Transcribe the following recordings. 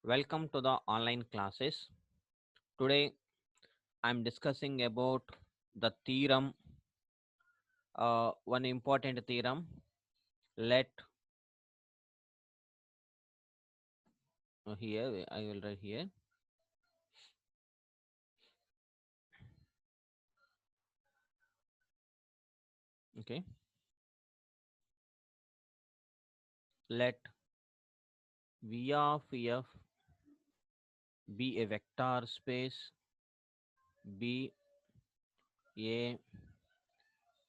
Welcome to the online classes. Today I'm discussing about the theorem, one important theorem. Let here I will write here. Okay, let V of F be a vector space, be a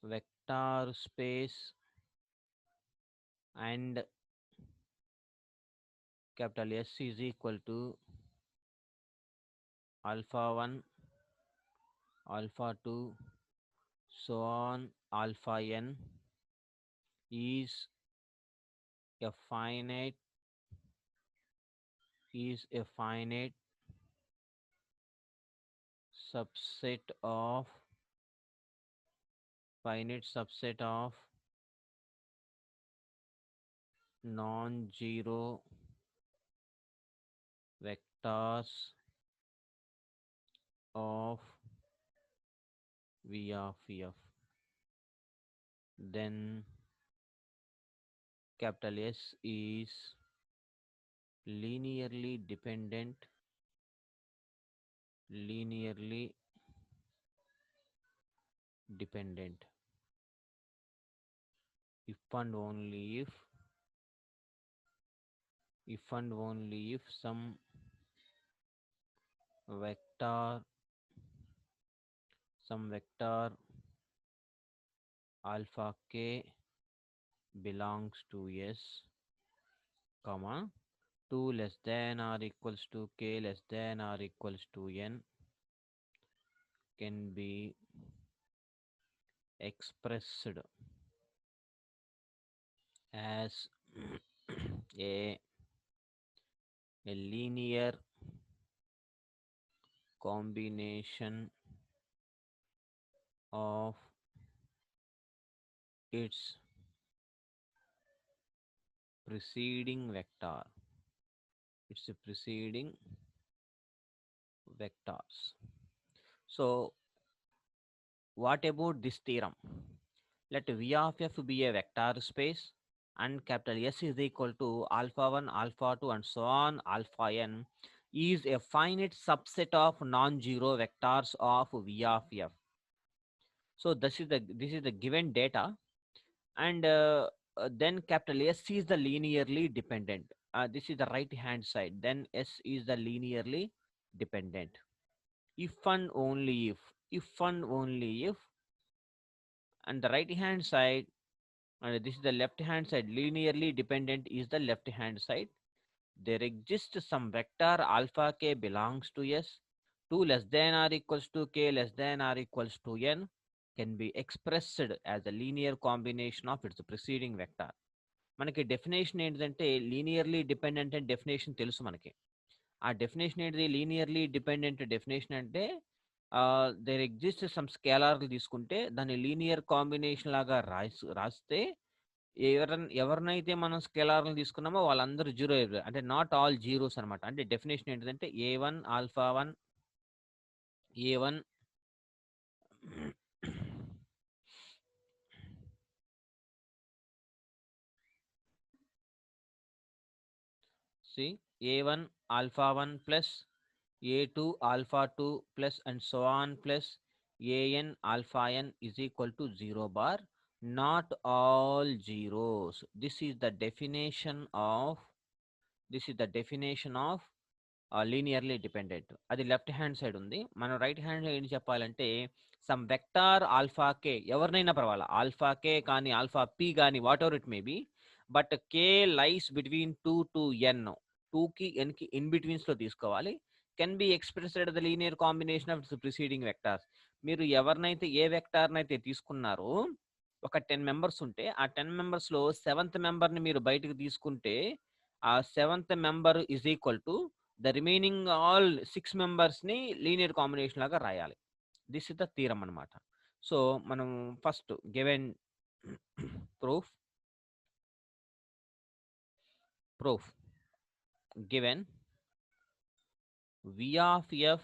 vector space, and capital S is equal to alpha 1, alpha 2, so on alpha n is a finite is a subset of finite subset of non-zero vectors of V of F. Then capital S is linearly dependent if and only if vector some vector alpha k belongs to S, comma 2 less than or equals to k less than or equals to n can be expressed as a, a linear combination of its preceding vector, its preceding vectors. So what about this theorem? Let V of F be a vector space and capital S is equal to alpha 1, alpha 2 and so on alpha n is a finite subset of non-zero vectors of V of F. So this is the given data, and then capital S is the linearly dependent. This is the right hand side. Then S is the linearly dependent. If and only if, and the right hand side, and this is the left hand side. Linearly dependent is the left hand side. There exists some vector alpha k belongs to S. 2 less than or equals to k less than or equals to n can be expressed as a linear combination of its preceding vector. మనకి definition ఏంటంటే linearly dependent అని definition తెలుసు మనకి. ఆ definition ఏంటిది? Linearly dependent definition అంటే there exist some స్కేలార్లు తీసుకుంటే దాన్ని లీనియర్ కాంబినేషన్ లాగా రాస్తే ఎవరినైతే మనం స్కేలార్లు తీసుకున్నామో వాళ్ళందరూ జీరో, అంటే నాట్ ఆల్ జీరోస్ అనమాట. అంటే డెఫినేషన్ ఏంటిదంటే A1 alpha 1 A1 see A1 alpha 1 plus A2 alpha 2 plus and so on plus An alpha n is equal to 0 bar, not all zeros. This is the definition of linearly dependent. అది left hand side ఉంది. మనం right hand ఏం చెప్పాలంటే some vector alpha కే, ఎవరినైనా పర్వాలా, alpha k కానీ alpha p కానీ whatever it may be, but k lies between 2 to n, 2కి ఎన్కి ఇన్ బిట్వీన్స్ లో తీసుకోవాలి. Can be expressed the linear combination of its preceding vectors. మీరు ఎవరినైతే ఏ వెక్టార్నైతే తీసుకున్నారో, ఒక 10 మెంబర్స్ ఉంటే ఆ 10 మెంబర్స్ లో 7th మెంబర్ని మీరు బయటకు తీసుకుంటే ఆ 7th member is equal to the remaining all 6 మెంబర్స్ని లీనియర్ కాంబినేషన్ లాగా రాయాలి. దిస్ ఇస్ ద థీరం అనమాట. సో మనం first given proof proof given V of f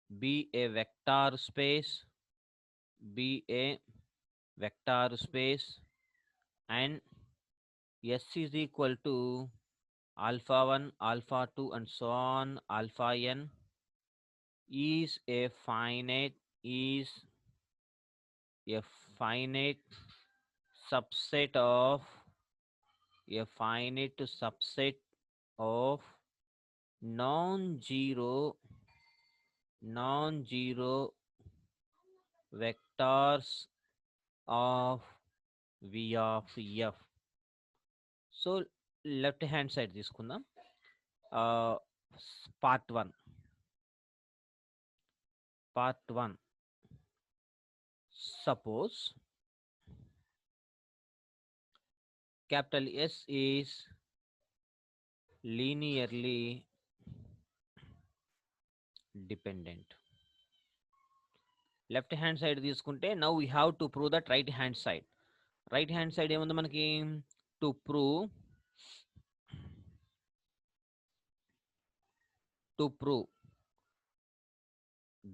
be a vector space, be a vector space, and S is equal to alpha 1, alpha 2, and so on, alpha n is a finite, is a finite subset of a finite subset of non-zero non-zero vectors of V of f. So left hand side తీసుకుందాం. Part 1. Part 1. Suppose capital S is linearly dependent. Left hand side తీసుకుంటే now we have to prove that right hand side. Right hand side ఏముంది మనకి? To prove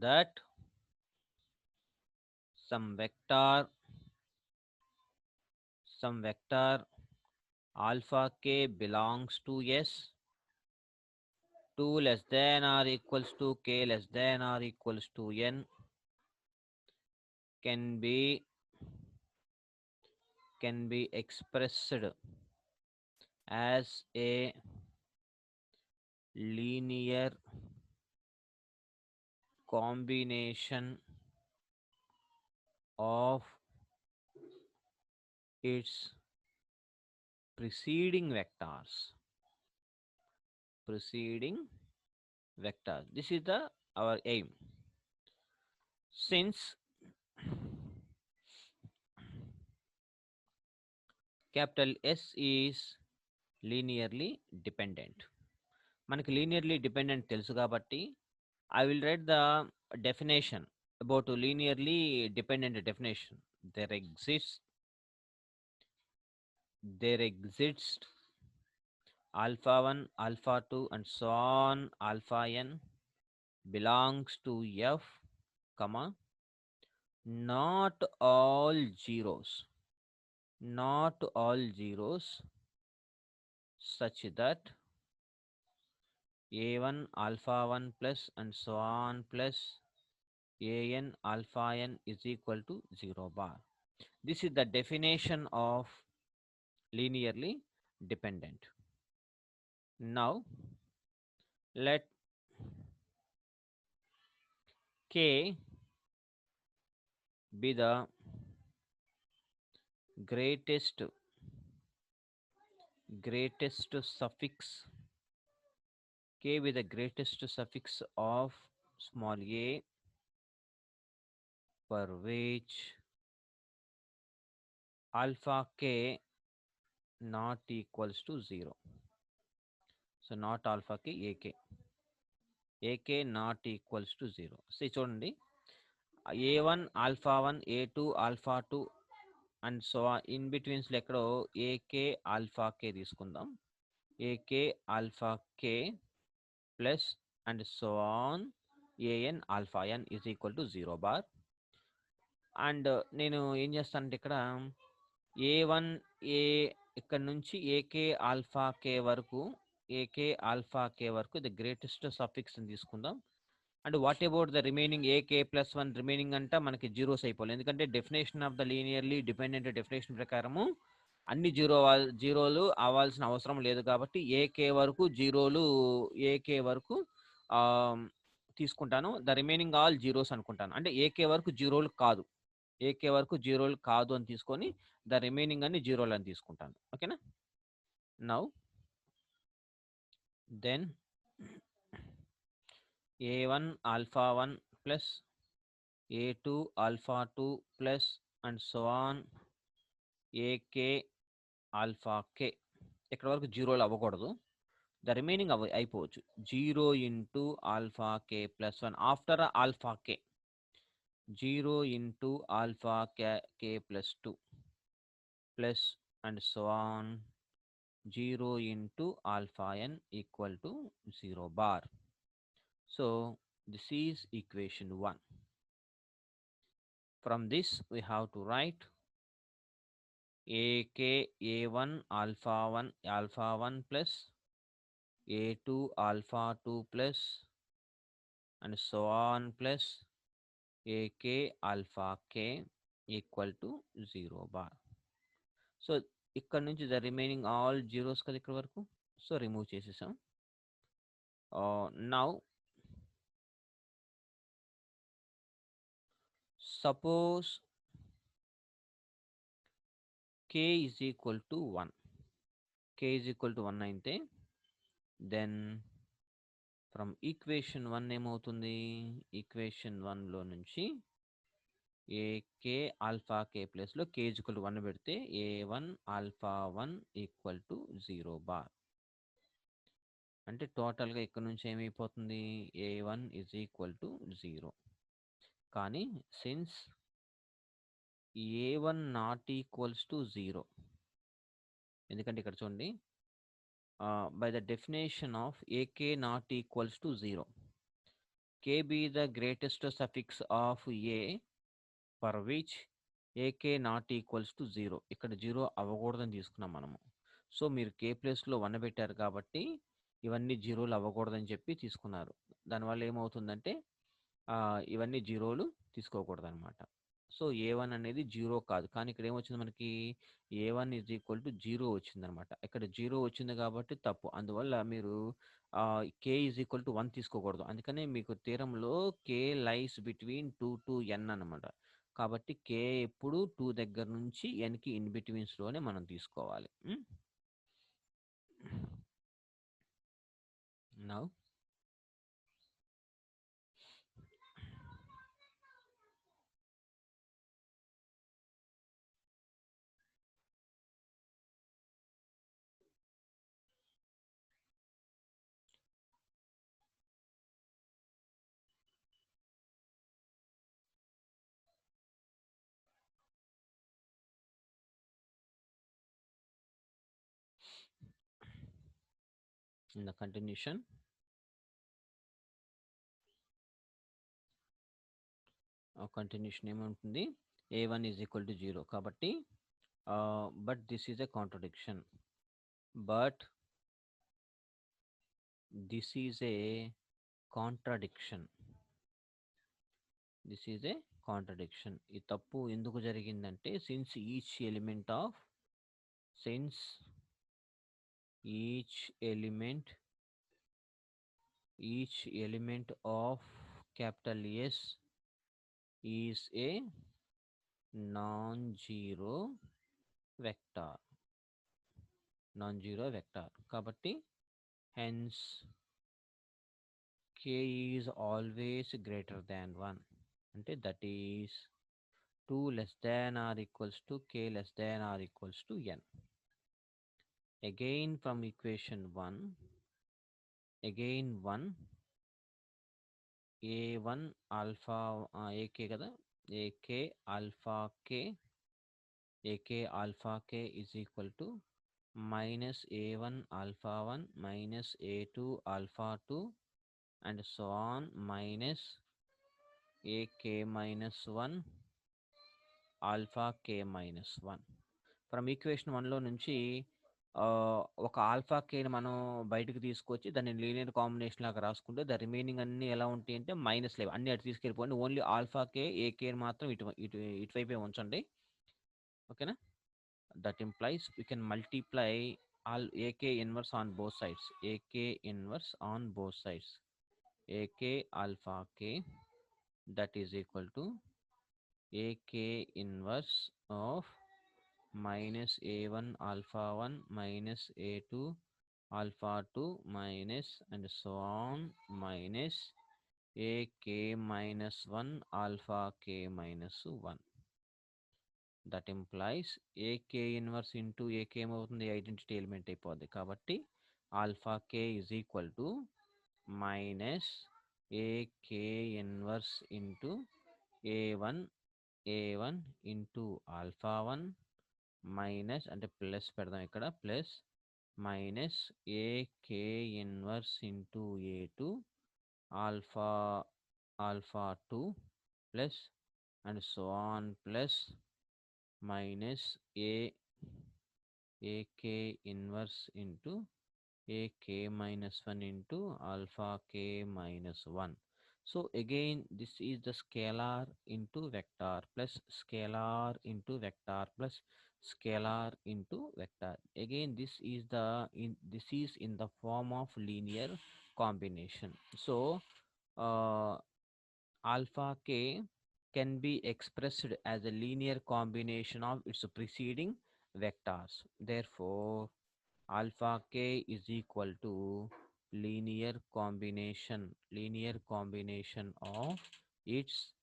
that some vector alpha k belongs to S, 2 less than or equals to k less than or equals to n can be expressed as a linear combination of its preceding vectors. This is our aim. Since capital S is linearly dependent, మనకి linearly dependent తెలుసు కాబట్టి I will write the definition about linearly dependent definition. There exists alpha 1, alpha 2, and so on alpha n belongs to f, comma, not all zeros such that a1 alpha 1 plus and so on plus an alpha n is equal to 0 bar. This is the definition of linearly dependent. Now let k be the greatest suffix, k be the greatest suffix of small a for which alpha k not equals to 0. So not alpha k, ak not equals to 0. See చూడండి, a1 alpha 1 a2 alpha 2 and so in betweens లో ఎక్కడో a k alpha k తీసుకుందాం. A k alpha K plus and so on a n alpha N is equal to 0 bar. అండ్ నేను ఏం చేస్తానంటే ఇక్కడ ఏ1 ఏ ఇక్కడ నుంచి ఏకే ఆల్ఫా కే వరకు ద గ్రేటెస్ట్ సఫిక్స్ తీసుకుందాం. And what about the remaining AK plus 1 remaining అంటే మనకి జీరోస్ అయిపోవాలి. ఎందుకంటే definition of the linearly dependent definition ప్రకారము అన్ని జీరోలు అవ్వాల్సిన అవసరం లేదు కాబట్టి ఏకే వరకు తీసుకుంటాను. ద రిమైనింగ్ ఆల్ జీరోస్ అనుకుంటాను. అంటే ఏకే వరకు జీరోలు కాదు అని తీసుకొని ద రిమైనింగ్ అన్ని జీరోలు అని తీసుకుంటాను. ఓకేనా? Now then a1 alpha 1 plus a2 alpha 2 plus and so on ak alpha k ఇక్కడ వరకు జీరోలు అవ్వకూడదు. ద రిమైనింగ్ అయిపోవచ్చు. 0 into alpha K plus 1 after alpha K, 0 into alpha K plus 2 plus and so on 0 into alpha N equal to 0 bar. So this is equation 1. From this we have to write ak a1 alpha 1 plus a2 alpha 2 plus and so on plus ak alpha k equal to 0 bar. So ఇక్కడ నుంచి the remaining all zeros కదా ఇక్కడ వరకు. So remove చేసేసాం. Now suppose k is equal to 1. k is equal to 1 అయితే then from equation 1 ఏమవుతుంది? Equation 1లో నుంచి ఏకే ఆల్ఫా కే ప్లస్లో k is equal to 1 పెడితే a1 alpha 1 equal to 0 bar. అంటే టోటల్గా ఇక్కడ నుంచి ఏమైపోతుంది? a1 is equal to 0. కానీ since a1 not equals to 0, ఎందుకంటే ఇక్కడ చూడండి by the definition of ak not equals to 0, k be the greatest suffix of a for which ak not equals to 0. ఇక్కడ 0 అవ్వకూడదని తీసుకున్నాం మనము. సో మీరు k ప్లేస్లో 1 పెట్టారు కాబట్టి ఇవన్నీ జీరోలు అవ్వకూడదని చెప్పి తీసుకున్నారు. దానివల్ల ఏమవుతుందంటే ఇవన్నీ జీరోలు తీసుకోకూడదు అనమాట. సో a1 అనేది 0 కాదు, కానీ ఇక్కడ ఏమొచ్చింది మనకి? a1 ఈజ్ ఈక్వల్ టు 0 వచ్చిందనమాట. ఇక్కడ 0 వచ్చింది కాబట్టి తప్పు. అందువల్ల మీరు k ఈజ్ ఈక్వల్ టు 1 తీసుకోకూడదు. అందుకనే మీకు తీరంలో k lies between 2 to n అనమాట. కాబట్టి k ఎప్పుడు 2 దగ్గర నుంచి nకి ఇన్ బిట్వీన్స్లోనే మనం తీసుకోవాలి. నౌ ఇన్ ద కంటిన్యూషన్ ఏముంటుంది? a1 ఈజ్ ఈక్వల్ టు 0 కాబట్టి but this is a contradiction. But this is a contradiction. ఈ తప్పు ఎందుకు జరిగిందంటే since each element of capital S is a non-zero vector. కాబట్టి hence k is always greater than 1. అంటే that is 2 less than or equals to k less than or equals to n. Again from equation 1, again 1 a1 alpha ak kada, ak alpha k is equal to minus a1 alpha 1 minus a2 alpha 2 and so on minus ak minus 1 alpha k minus 1. From equation 1లో నుంచి ఒక alpha కేని మనం బయటకు తీసుకొచ్చి దాన్ని linear combination లాగా రాసుకుంటే the remaining అన్ని ఎలా ఉంటాయి అంటే మైనస్ లేవు, అన్ని అటు తీసుకెళ్ళిపోండి. ఓన్లీ ఆల్ఫా కే ఏకేని మాత్రం ఇటువైపే ఉంచండి. ఓకేనా? That implies you can multiply all AK inverse on both sides. AK alpha K that is equal to AK inverse of minus a1 alpha 1 minus a2 alpha 2 minus and so on minus ak minus 1 alpha k minus 1. That implies ak inverse into ak ఏమవుతుంది? Identity element అయిపోద్ది. కాబట్టి alpha k is equal to minus ak inverse into a1 into alpha 1 minus అంటే plus పెడదాం ఇక్కడ, plus minus AK inverse into a2 alpha alpha 2 plus and so on plus minus ak inverse into ak minus 1 into alpha k minus 1. So again this is the scalar into vector plus scalar into vector plus scalar into vector. Again this is in the form of linear combination. So alpha k can be expressed as a linear combination of its preceding vectors. Therefore alpha k is equal to linear combination of its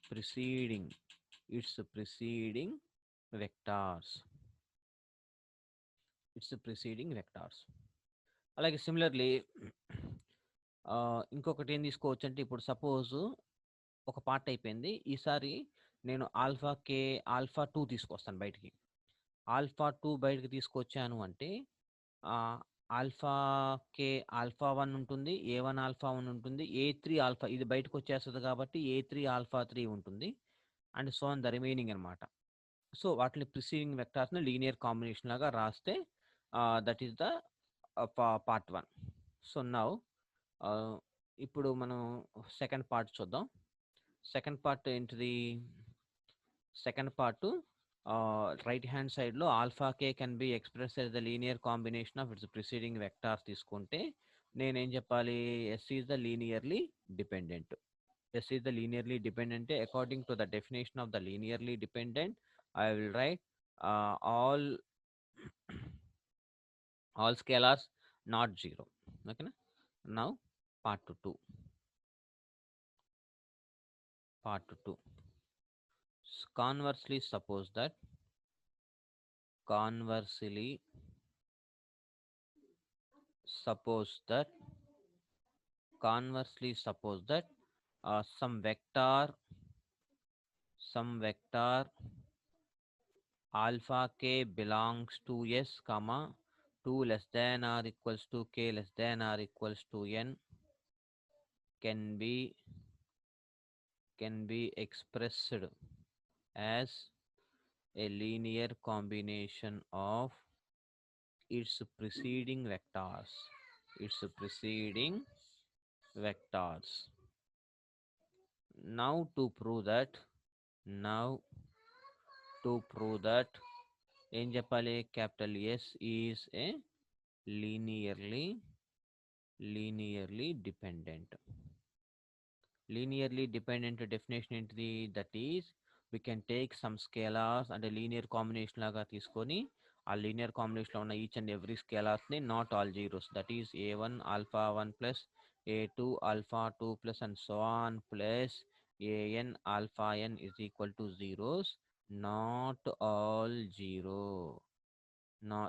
preceding preceding vectors అలాగే similarly ఇంకొకటి ఏం తీసుకోవచ్చు అంటే ఇప్పుడు suppose ఒక part అయిపోయింది. ఈసారి నేను ఆల్ఫా 2 తీసుకొస్తాను బయటికి. ఆల్ఫా 2 బయటకి తీసుకొచ్చాను అంటే ఆల్ఫా ఆల్ఫా 1 ఉంటుంది, A1 ఆల్ఫా 1 ఉంటుంది, A3 ఆల్ఫా ఇది బయటకు వచ్చేస్తుంది కాబట్టి A3 ఆల్ఫా 3 ఉంటుంది and so on the remaining అనమాట. సో వాటిని ప్రిసీడింగ్ వెక్టార్స్ని లీనియర్ కాంబినేషన్ లాగా రాస్తే that is the part 1. So now ఇప్పుడు మనం సెకండ్ పార్ట్ చూద్దాం. సెకండ్ పార్ట్ ఏంటిది? సెకండ్ పార్ట్ రైట్ హ్యాండ్ సైడ్లో alpha K can be express as the linear combination of its preceding vectors తీసుకుంటే నేనేం చెప్పాలి? S is the linearly dependent. S is the linearly dependent. According to the definition of the linearly dependent, I will write all scalars not 0. Okay. Now part 2. Conversely suppose that some vector alpha k belongs to S, 2 less than or equals to k less than or equals to n can be expressed as a linear combination of its preceding vectors. Now to prove that ఏం చెప్పాలి? capital S is a linearly dependent. Linearly dependent definition ఏంటిది? That is we can take some scalars and a linear combination లాగా తీసుకొని ఆ linear combination లో ఉన్న each and every scalars ని not all zeros, that is A1 alpha 1 plus A2 alpha 2 plus and so on plus AN alpha n is equal to zeros, not all zero.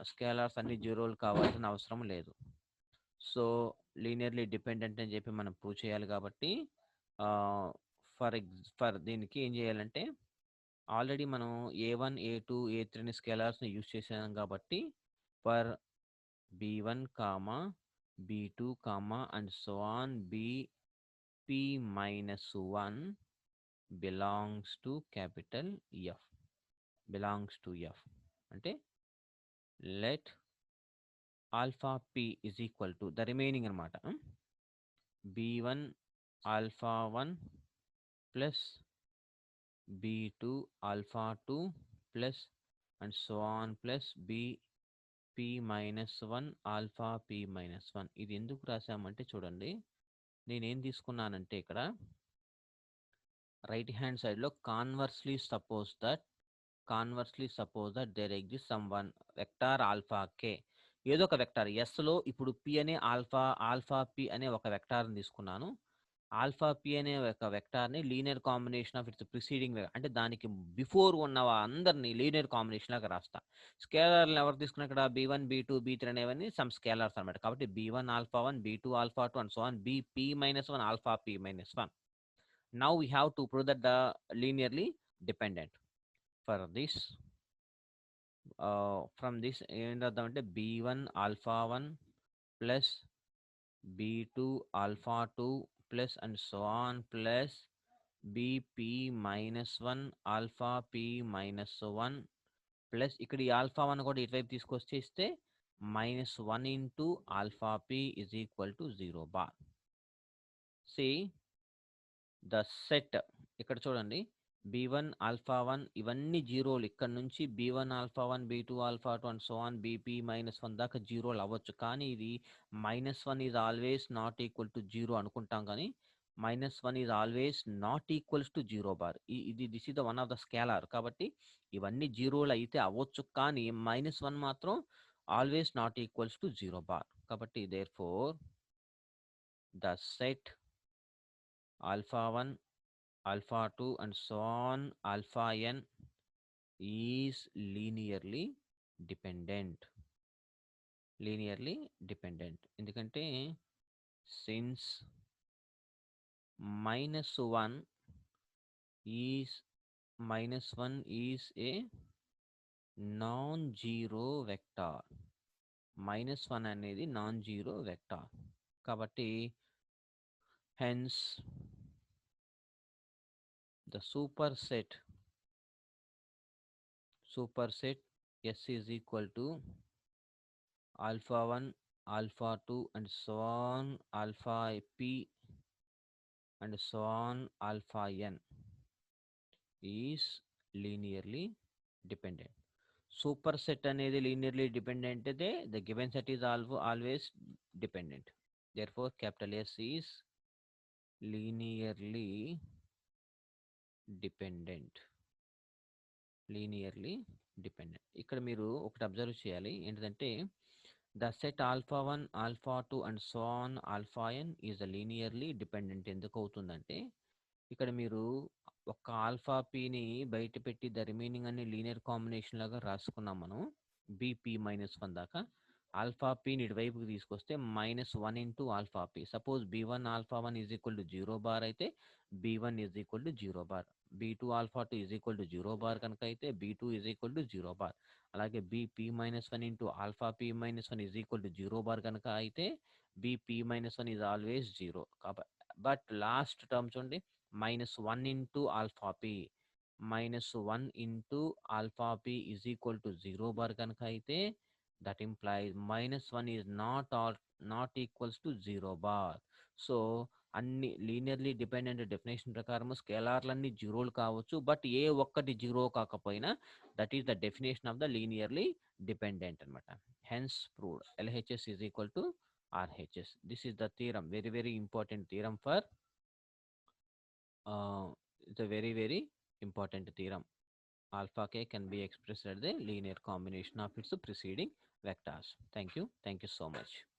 Scalars అన్ని జీరోలు కావాల్సిన అవసరం లేదు. So linearly dependent అని చెప్పి మనం prove చేయాలి కాబట్టి ఫర్ దీనికి ఏం చేయాలంటే ఆల్రెడీ మనం A1 A2 A3 స్కేలార్స్ని యూజ్ చేసాం కాబట్టి for B1 B2 and so on BP -1 belongs to capital F. అంటే let alpha P is equal to the remaining అనమాట B1 alpha 1 plus B2 alpha 2 plus and so on plus BP -1 alpha P -1. ఇది ఎందుకు రాసామంటే చూడండి, నేనేం తీసుకున్నానంటే ఇక్కడ right hand సైడ్లో conversely suppose that there exist some one vector alpha k, ఏదో ఒక vector ఎస్లో ఇప్పుడు P అనే ఆల్ఫా P అనే ఒక వెక్టార్ని తీసుకున్నాను. ఆల్ఫా P అనే ఒక వెక్టార్ని linear combination of its preceding అంటే దానికి బిఫోర్ ఉన్న అందరినీ లీనియర్ కాంబినేషన్ లాగా రాస్తా. స్కేలర్లు ఎవరు తీసుకున్నా ఇక్కడ B1 B2 B3 అనేవన్నీ some scalers అనమాట. కాబట్టి B1 alpha 1 B2 alpha 2 and so on BP -1 alpha P -1. Now we have to prove that the linearly dependent. For this from this ఏం రాద్దామంటే B1 alpha 1 plus B2 alpha 2 plus and so on plus bp minus 1 alpha p minus 1 plus ఇక్కడ ఈ alpha 1 కూడా ఇటువైపు తీసుకొచ్చేస్తే minus 1 into alpha p is equal to 0 bar. See the set ఇక్కడ చూడండి b1 alpha 1 ఇవన్నీ జీరోలు ఇక్కడ నుంచి b1 alpha 1 b2 alpha 2 and so on bp minus 1 దాకా జీరోలు అవ్వచ్చు కానీ ఇది -1 is always not equal to 0 అనుకుంటాం కానీ -1 is always not equals to 0 bar. ఇది this is the one of the scalar కాబట్టి ఇవన్నీ జీరోలు అయితే అవ్వచ్చు కానీ -1 మాత్రం always not equals to 0 bar. కాబట్టి therefore the set alpha 1 alpha 2 and so on alpha n is linearly dependent ఎందుకంటే since -1 is a non-zero vector. -1 అనేది non-zero vector కాబట్టి hence the superset S is equal to alpha 1 alpha 2 and so on alpha p and so on alpha n is linearly dependent. Superset అనేది linearly dependent అయితే the given set is always dependent. Therefore capital S is linearly dependent. ఇక్కడ మీరు ఒకటి observe చేయాలి ఏంటంటే the set alpha 1 alpha 2 and so on alpha N is linearly dependent ఎందుకు అవుతుందంటే ఇక్కడ మీరు ఒక ఆల్ఫా పిని బయట పెట్టి ద రిమైనింగ్ అన్ని లీనియర్ కాంబినేషన్ లాగా రాసుకున్నాం మనం బీపీ -1 దాకా ఆల్ఫా పిని ఇటువైపుకి తీసుకొస్తే -1 into alpha P suppose b1 alpha 1 is equal to 0 bar అయితే b1 is equal to 0 bar b2 alpha 2 is equal to 0 bar కనుక అయితే b2 is equal to 0 bar అలాగే bp -1 into alpha p -1 is equal to 0 bar కనుక అయితే bp -1 is always 0 కాబట్టి but last term చూడండి -1 into alpha p -1 into alpha p is equal to 0 bar కనుక అయితే that implies -1 is not equals to 0 bar. So అన్ని linearly dependent definition ప్రకారం స్కేలార్లన్నీ జీరోలు కావచ్చు బట్ ఏ ఒక్కటి జీరో కాకపోయినా that is the definition of the linearly dependent అనమాట hence proved LHS is equal to RHS. This is the theorem, very important theorem for it's a very important theorem. Alpha k can be expressed as the linear combination of its preceding vectors. Thank you so much.